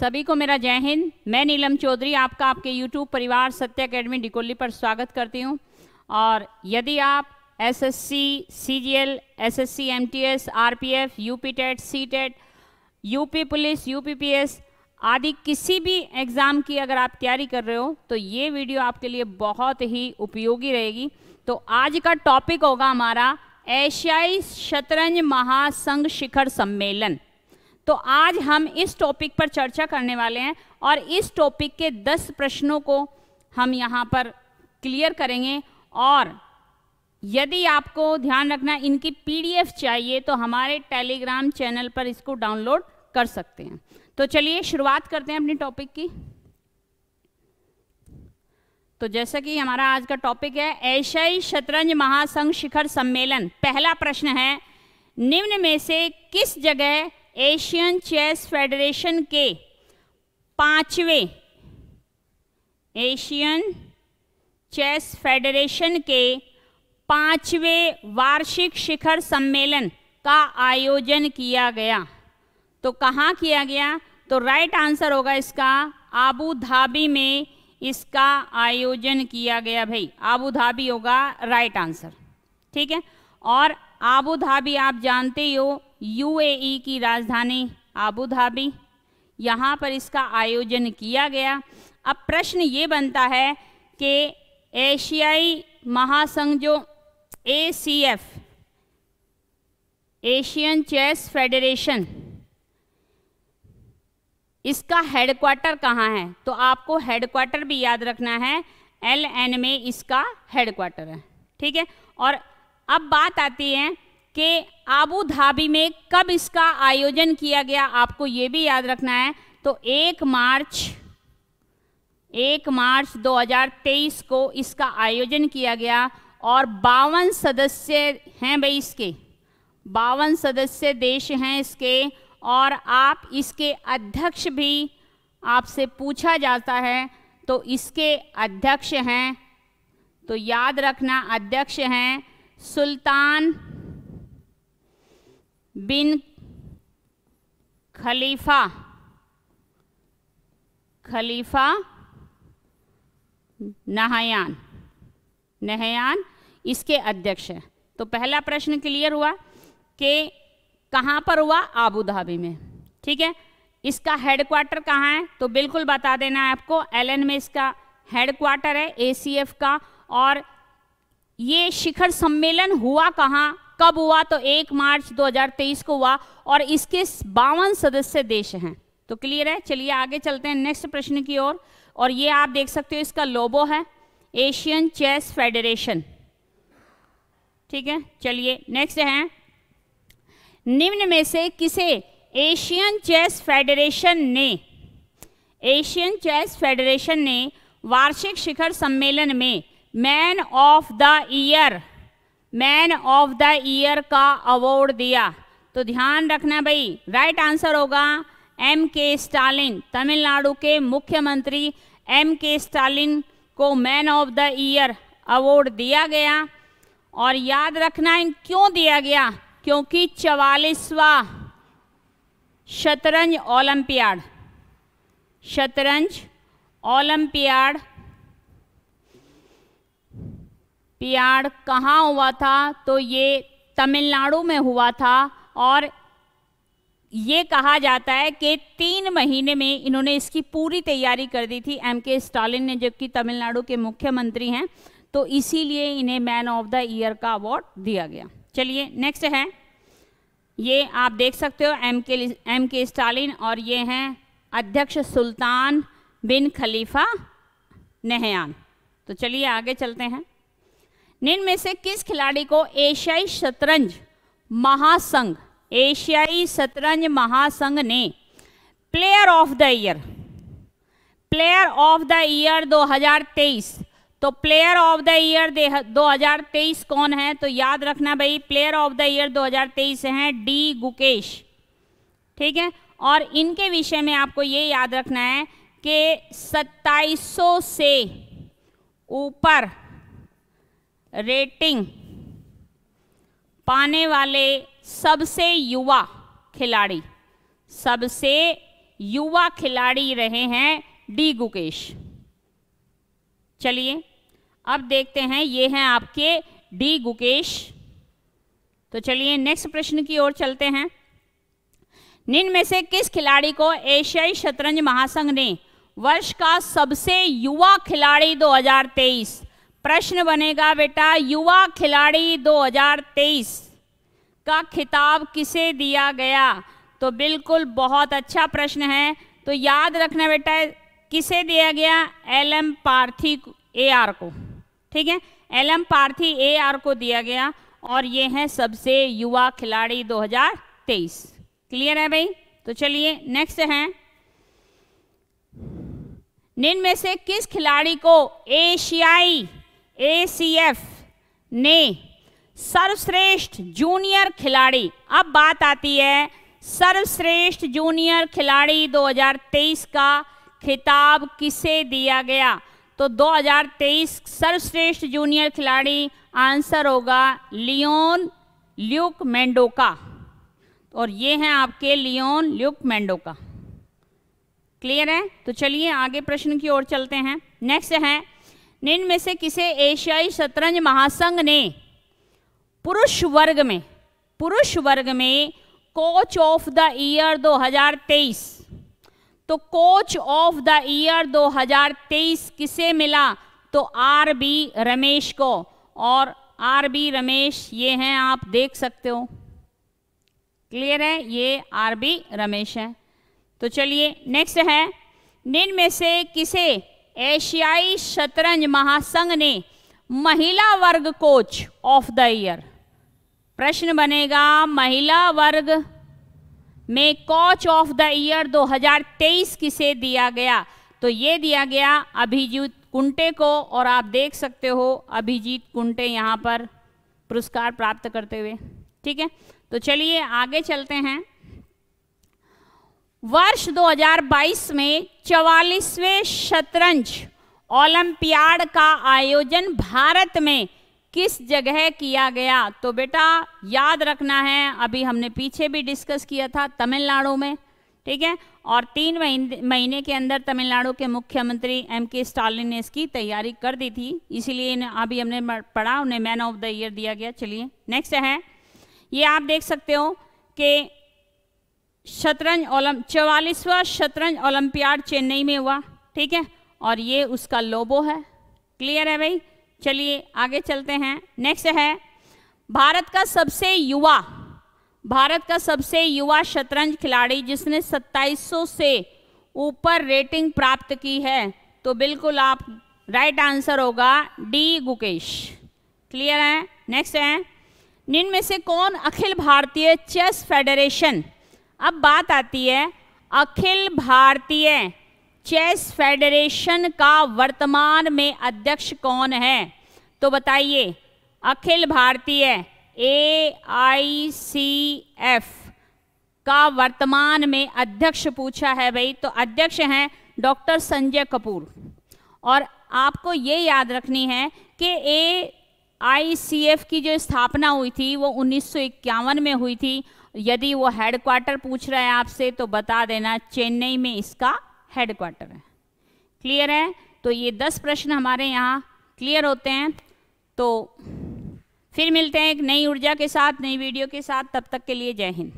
सभी को मेरा जय हिंद। मैं नीलम चौधरी आपका आपके YouTube परिवार सत्य अकेडमी डिकोली पर स्वागत करती हूं। और यदि आप SSC, CGL, SSC, MTS, RPF, UP TET, C TET, UP police, UPPS आदि किसी भी एग्ज़ाम की अगर आप तैयारी कर रहे हो तो ये वीडियो आपके लिए बहुत ही उपयोगी रहेगी। तो आज का टॉपिक होगा हमारा एशियाई शतरंज महासंघ शिखर सम्मेलन। तो आज हम इस टॉपिक पर चर्चा करने वाले हैं और इस टॉपिक के 10 प्रश्नों को हम यहाँ पर क्लियर करेंगे। और यदि आपको ध्यान रखना इनकी पीडीएफ चाहिए तो हमारे टेलीग्राम चैनल पर इसको डाउनलोड कर सकते हैं। तो चलिए शुरुआत करते हैं अपनी टॉपिक की। तो जैसा कि हमारा आज का टॉपिक है एशियाई शतरंज महासंघ शिखर सम्मेलन। पहला प्रश्न है, निम्न में से किस जगह एशियन चेस फेडरेशन के 5वें एशियन चेस फेडरेशन के 5वें वार्षिक शिखर सम्मेलन का आयोजन किया गया? तो कहाँ किया गया? तो राइट आंसर होगा इसका आबू धाबी में इसका आयोजन किया गया। भाई आबू धाबी होगा राइट आंसर, ठीक है। और आबू धाबी आप जानते ही हो यूएई की राजधानी आबू धाबी, यहाँ पर इसका आयोजन किया गया। अब प्रश्न ये बनता है कि एशियाई महासंघ जो ACF एशियन चेस फेडरेशन, इसका हेडक्वार्टर कहाँ है? तो आपको हेडक्वार्टर भी याद रखना है, LN में इसका हेडक्वार्टर है, ठीक है। और अब बात आती है कि आबू धाबी में कब इसका आयोजन किया गया, आपको ये भी याद रखना है। तो 1 मार्च 2023 को इसका आयोजन किया गया और 52 सदस्य हैं भाई, इसके 52 सदस्य देश हैं इसके। और आप इसके अध्यक्ष भी आपसे पूछा जाता है, तो इसके अध्यक्ष हैं, तो याद रखना अध्यक्ष हैं सुल्तान बिन खलीफा नहयान इसके अध्यक्ष हैं। तो पहला प्रश्न क्लियर हुआ कि कहाँ पर हुआ? आबू धाबी में, ठीक है। इसका हेडक्वार्टर कहाँ है? तो बिल्कुल बता देना है आपको, LN में इसका हेडक्वार्टर है ACF का। और ये शिखर सम्मेलन हुआ कहाँ, कब हुआ? तो 1 मार्च 2023 को हुआ और इसके 52 सदस्य देश हैं। तो क्लियर है। चलिए आगे चलते हैं नेक्स्ट प्रश्न की ओर। और ये आप देख सकते हो इसका लोगो है एशियन चेस फेडरेशन, ठीक है। चलिए नेक्स्ट है, निम्न में से किसे एशियन चेस फेडरेशन ने वार्षिक शिखर सम्मेलन में मैन ऑफ द ईयर का अवार्ड दिया? तो ध्यान रखना भाई, राइट आंसर होगा MK स्टालिन। तमिलनाडु के मुख्यमंत्री MK स्टालिन को man of the year award दिया गया। और याद रखना क्यों दिया गया? क्योंकि 44वां शतरंज ओलंपियाड कहाँ हुआ था? तो ये तमिलनाडु में हुआ था। और ये कहा जाता है कि 3 महीने में इन्होंने इसकी पूरी तैयारी कर दी थी MK स्टालिन ने, जबकि तमिलनाडु के मुख्यमंत्री हैं, तो इसीलिए इन्हें मैन ऑफ द ईयर का अवार्ड दिया गया। चलिए नेक्स्ट है, ये आप देख सकते हो MK स्टालिन और ये हैं अध्यक्ष सुल्तान बिन खलीफा नहयान। तो चलिए आगे चलते हैं। निम्न में से किस खिलाड़ी को एशियाई शतरंज महासंघ ने प्लेयर ऑफ द ईयर 2023, तो प्लेयर ऑफ द ईयर 2023 कौन है? तो याद रखना भाई, प्लेयर ऑफ द ईयर 2023 हैं D गुकेश, ठीक है। और इनके विषय में आपको ये याद रखना है कि 2700 से ऊपर रेटिंग पाने वाले सबसे युवा युवा खिलाड़ी रहे हैं डी गुकेश। चलिए अब देखते हैं, ये हैं आपके डी गुकेश। तो चलिए नेक्स्ट प्रश्न की ओर चलते हैं। निम्न में से किस खिलाड़ी को एशियाई शतरंज महासंघ ने वर्ष का सबसे युवा खिलाड़ी 2023, प्रश्न बनेगा बेटा युवा खिलाड़ी 2023 का खिताब किसे दिया गया? तो बिल्कुल बहुत अच्छा प्रश्न है। तो याद रखना बेटा किसे दिया गया? एलएम पार्थी एआर को, ठीक है, एलएम पार्थी एआर को दिया गया और ये है सबसे युवा खिलाड़ी 2023। क्लियर है भाई? तो चलिए नेक्स्ट है, निम्न में से किस खिलाड़ी को एशियाई एसीएफ ने सर्वश्रेष्ठ जूनियर खिलाड़ी, अब बात आती है सर्वश्रेष्ठ जूनियर खिलाड़ी 2023 का खिताब किसे दिया गया? तो 2023 सर्वश्रेष्ठ जूनियर खिलाड़ी आंसर होगा लियोन ल्यूक मेंडोका, और ये हैं आपके लियोन ल्यूक मेंडोका। क्लियर है? तो चलिए आगे प्रश्न की ओर चलते हैं। नेक्स्ट है, निम्न में से किसे एशियाई शतरंज महासंघ ने पुरुष वर्ग में कोच ऑफ द ईयर 2023, तो कोच ऑफ द ईयर 2023 किसे मिला? तो आरबी रमेश को, और आरबी रमेश ये हैं, आप देख सकते हो। क्लियर है? ये आरबी रमेश है। तो चलिए नेक्स्ट है, निम्न में से किसे एशियाई शतरंज महासंघ ने महिला वर्ग कोच ऑफ द ईयर, प्रश्न बनेगा महिला वर्ग में कोच ऑफ द ईयर 2023 किसे दिया गया? तो ये दिया गया अभिजीत कुंटे को, और आप देख सकते हो अभिजीत कुंटे यहाँ पर पुरस्कार प्राप्त करते हुए। ठीक है, तो चलिए आगे चलते हैं। वर्ष 2022 में 44वें शतरंज ओलंपियाड का आयोजन भारत में किस जगह किया गया? तो बेटा याद रखना है, अभी हमने पीछे भी डिस्कस किया था, तमिलनाडु में। ठीक है, और 3 महीने के अंदर तमिलनाडु के मुख्यमंत्री एमके स्टालिन ने इसकी तैयारी कर दी थी, इसीलिए अभी हमने पढ़ा, उन्हें मैन ऑफ द ईयर दिया गया। चलिए नेक्स्ट है, ये आप देख सकते हो कि 44वां शतरंज ओलंपियाड चेन्नई में हुआ। ठीक है, और ये उसका लोगो है। क्लियर है भाई? चलिए आगे चलते हैं। नेक्स्ट है, भारत का सबसे युवा शतरंज खिलाड़ी जिसने 2700 से ऊपर रेटिंग प्राप्त की है, तो बिल्कुल आप राइट आंसर होगा डी गुकेश। क्लियर है? नेक्स्ट है, निम्न में से कौन अखिल भारतीय चेस फेडरेशन, अब बात आती है अखिल भारतीय चेस फेडरेशन का वर्तमान में अध्यक्ष कौन है? तो बताइए, अखिल भारतीय AICF का वर्तमान में अध्यक्ष पूछा है भाई, तो अध्यक्ष हैं डॉक्टर संजय कपूर। और आपको ये याद रखनी है कि AICF की जो स्थापना हुई थी वो 1951 में हुई थी। यदि वो हेडक्वार्टर पूछ रहा है आपसे तो बता देना चेन्नई में इसका हेडक्वार्टर है। क्लियर है? तो ये 10 प्रश्न हमारे यहाँ क्लियर होते हैं। तो फिर मिलते हैं एक नई ऊर्जा के साथ, नई वीडियो के साथ। तब तक के लिए जय हिंद।